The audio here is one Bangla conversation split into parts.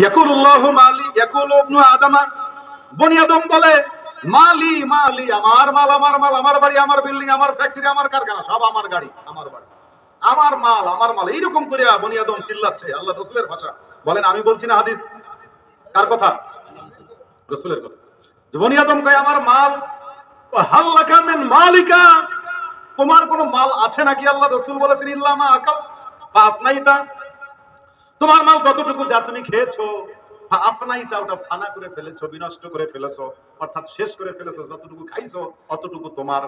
ইয়াকুলুল্লাহু মালি, ইয়াকুলু ইবনু আদম, বনি আদম বলে মালি মালি, আমার মাল আমার মাল, আমার বাড়ি আমার বিল্ডিং আমার ফ্যাক্টরি আমার কারখানা সব আমার, গাড়ি আমার বাড়ি আমার মাল আমার মাল, এইরকম করে বনি আদম চিল্লাচ্ছে। আল্লাহ রাসূলের ভাষা। বলেন আমি বলছি না হাদিস, কার কথা? রাসূলের কথা। যে বনি আদম কয় আমার মাল, হাল্লাকা মিন মালিকা, তোমার কোনো মাল আছে নাকি? আল্লাহ রাসূল বলেছেন ইল্লা মা আকাল বা আপনাইতা, তোমার মাল ততটুকু যা তুমি খেয়েছো, আফনাইতা ওটা ফানা করে ফেলেছো, বিনষ্ট করে ফেলেছো, অর্থাৎ শেষ করে ফেলেছো, যতটুকু খাইছো অতটুকু তোমার।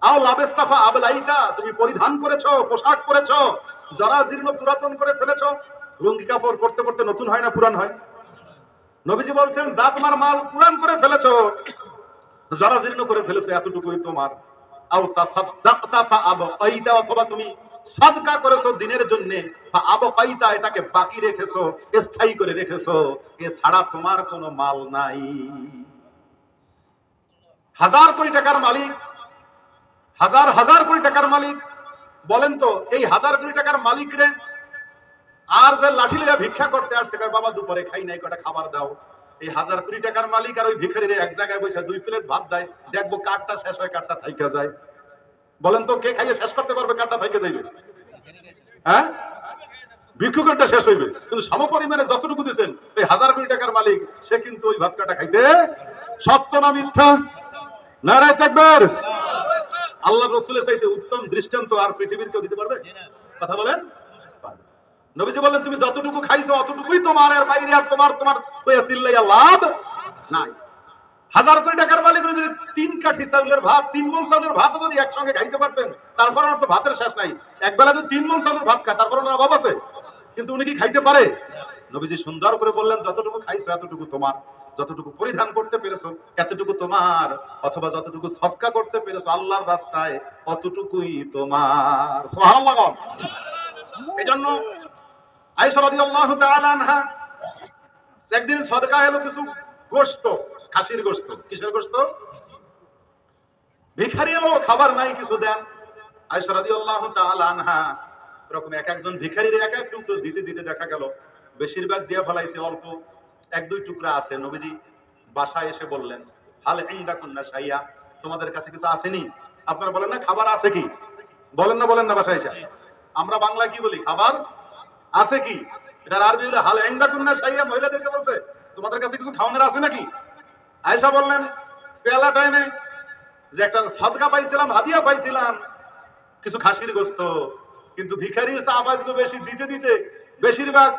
আও লাবেস্তাফা আবলাইতা, তুমি পরিধান করেছো, পোশাক পরেছো, জরাজীর্ণ পুরাতন করে ফেলেছো। লুঙ্গি কাপড় পরতে পরতে নতুন হয় না পুরান হয়? নবীজি বলছেন যা তোমার মাল পুরান করে ফেলেছো, জরাজীর্ণ করে ফেলেছো, এতটুকুই তোমার। আও তাসাদদাকতা ফা আবকাইতা, অথবা তুমি সাদকা করেছো দিনের জন্য, ফা আবকাইতা, এটাকে বাকি রেখেছো, স্থায়ী করে রেখেছো, এছাড়া তোমার কোনো মাল নাই। হাজার কোটি টাকার মালিক, হাজার হাজার কোটি টাকার মালিক, বলেন তো এই হাজার কোটি টাকার মালিক রে আর যে লাঠি লিয়া ভিক্ষা করতে আসছে, কয় বাবা দুপুরে খাই নাই, কটা খাবার দাও। এই হাজার কোটি টাকার মালিক আর ওই ভিখারিরে এক জায়গায় বসে 2 প্লেট ভাত দেয়, দেখবো কারটা শেষ হয় কারটা থাইকা যায়। বলেন তো কে খাইয়ে শেষ করতে পারবে, কারটা থাইকে যাইবে? হ্যাঁ, ভিক্ষুকেরটা শেষ হইবে, কিন্তু সমপরিমাণে যতটুকু দিয়েছেন এই হাজার কোটি টাকার মালিক সে কিন্তু ওই ভাত কাটা খাইতে। সত্য না মিথ্যা? নারায়ে তাকবীর। আল্লাহ রাসূলের চাইতে উত্তম দৃষ্টান্ত আর পৃথিবীর কেউ দিতে পারবে? কথা বলেন। নবীজি বললেন তুমি যতটুকু খাইছো অতটুকুই তোমার, এর বাইরে আর তোমার তোমার কইয়া চিল্লাইয়া লাভ নাই। হাজার কোটি টাকার মালিক যদি 3 কাঠি চাউলের ভাত, 3 মণ চাউলের ভাত যদি একসঙ্গে খাইতে পারতেন, তারপর আর তো ভাতের শেষ নাই। একবেলা যদি 3 মণ চাউলের ভাত খায়, তারপর ওনার অভাব আছে? কিন্তু উনি কি খাইতে পারে? নবীজি সুন্দর করে বললেন যতটুকু খাইছো এতটুকু তোমার, যতটুকু পরিধান করতে পেরেছো এতটুকু তোমার, অথবা যতটুকু সদকা করতে পেরেছো আল্লাহর রাস্তায় অতটুকুই তোমার। সুবহানাল্লাহ। এজন্য আয়েশা রাদিয়াল্লাহু তাআলা আনহা একদিন সদকা এলো কিছু গোশত, খাসির গোশত। কিসের গোশত? ভিখারি এলো, খাবার নাই, কিছু দেন। আয়েশা রাদিয়াল্লাহু তাআলা আনহা এরকম এক একজন ভিখারির এক এক টুকরো দিতে দিতে দেখা গেল বেশিরভাগ দিয়ে ফেলাইছে, অল্প 1-2 টুকরা আছে। নবীজি বাসায় এসে বললেন হাল ইনদাকুন্না শাইয়া, তোমাদের কাছে কিছু আসেনি? আপনারা বলেন না খাবার আছে কি? বলেন না বলেন না বাসায় এসে? আমরা বাংলায় কি বলি? খাবার আছে কি? এটার আরবি হলো হাল ইনদাকুন্না শাইয়া। মহিলাদেরকে বলছে তোমাদের কাছে কিছু খাওয়ানোর আছে নাকি? আয়েশা বললেন পেয়ালা টাইমে যে একটা সাদকা পাইছিলাম, হাদিয়া পাইছিলাম কিছু খাসির গোশত, কিন্তু ভিখারির চাপাইজগো বেশি দিতে দিতে বেশিরভাগ